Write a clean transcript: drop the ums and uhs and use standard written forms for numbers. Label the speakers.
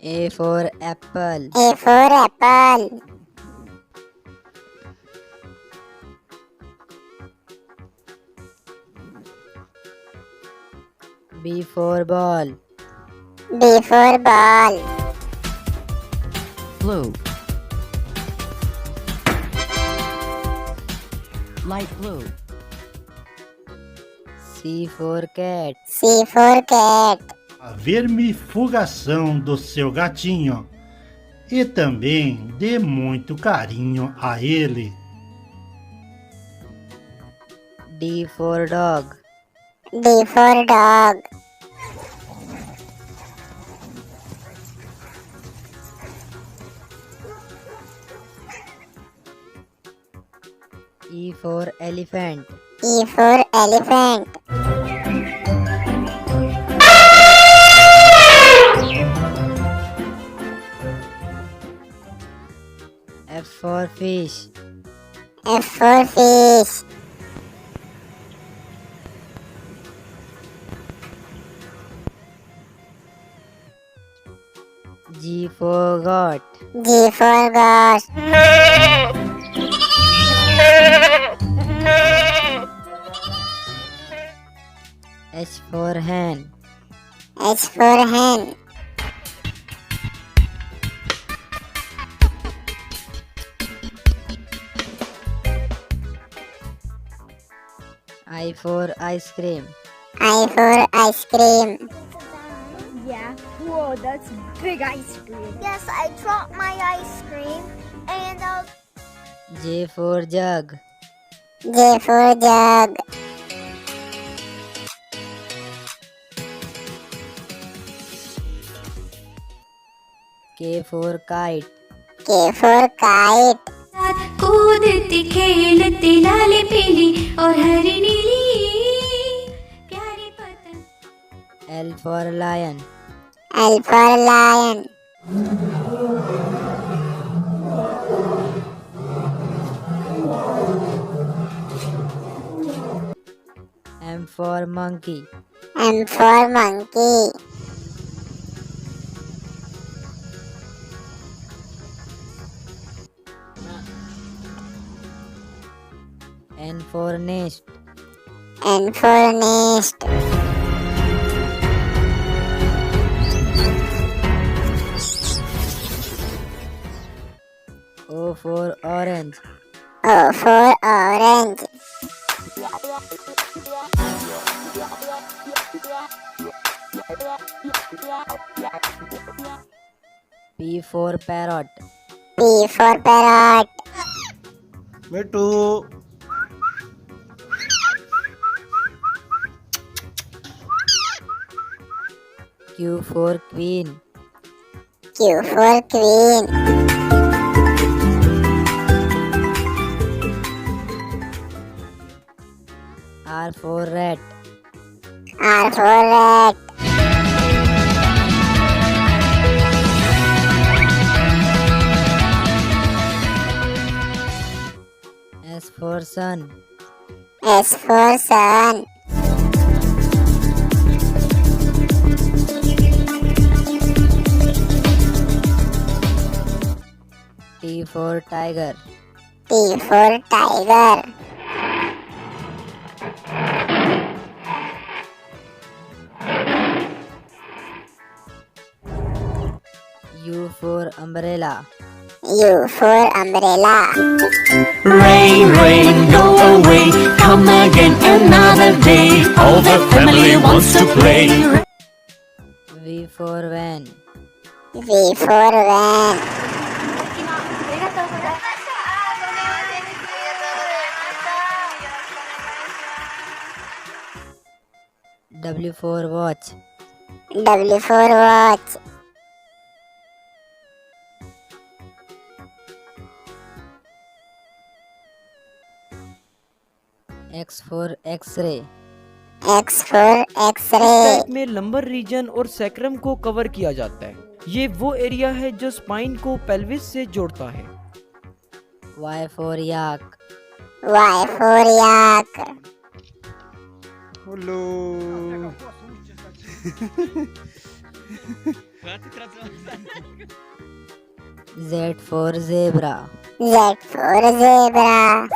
Speaker 1: A for apple.
Speaker 2: A for apple.
Speaker 1: B for ball.
Speaker 2: B for ball.
Speaker 3: Blue. Light blue.
Speaker 1: C for cat.
Speaker 2: C for cat.
Speaker 4: A vermifugação do seu gatinho e também dê muito carinho a ele.
Speaker 1: D for dog.
Speaker 2: D for dog.
Speaker 1: E for elephant.
Speaker 2: E for elephant.
Speaker 1: F for fish.
Speaker 2: F for fish.
Speaker 1: G for goat.
Speaker 2: G for goat.
Speaker 1: H for hen.
Speaker 2: H for hen.
Speaker 1: I for ice cream.
Speaker 2: I for ice cream.
Speaker 5: Yeah. Whoa, that's big ice cream. Yes, I dropped my ice cream and
Speaker 1: J for jug.
Speaker 2: J for jug.
Speaker 1: K for kite.
Speaker 2: K for kite.
Speaker 6: कूदते खेलते लाल पीली और हरी नीली प्यारी पतंग.
Speaker 1: L for lion.
Speaker 2: L for lion.
Speaker 1: M for monkey.
Speaker 2: M for monkey.
Speaker 1: N for nest.
Speaker 2: N for nest.
Speaker 1: O for orange.
Speaker 2: O for orange.
Speaker 1: P for parrot.
Speaker 2: P for parrot.
Speaker 4: बेटू
Speaker 1: Q for queen.
Speaker 2: Q for queen.
Speaker 1: R for rat.
Speaker 2: R for rat.
Speaker 1: S for sun.
Speaker 2: S for sun.
Speaker 1: T for tiger.
Speaker 2: T for tiger.
Speaker 1: U for umbrella.
Speaker 2: U for umbrella.
Speaker 3: Rain, rain, go away. Come again another day. All the family wants to play.
Speaker 1: V for van.
Speaker 2: V for van.
Speaker 1: W for watch.
Speaker 2: W for watch.
Speaker 1: X for x-ray.
Speaker 2: X for X-ray.
Speaker 7: Back में lumbar region और sacrum को cover किया जाता है. ये वो area है जो स्पाइन को पेल्विस से जोड़ता है.
Speaker 1: Y for yak.
Speaker 2: Y for yak.
Speaker 8: Hello.
Speaker 1: Z for zebra.
Speaker 2: Z for zebra.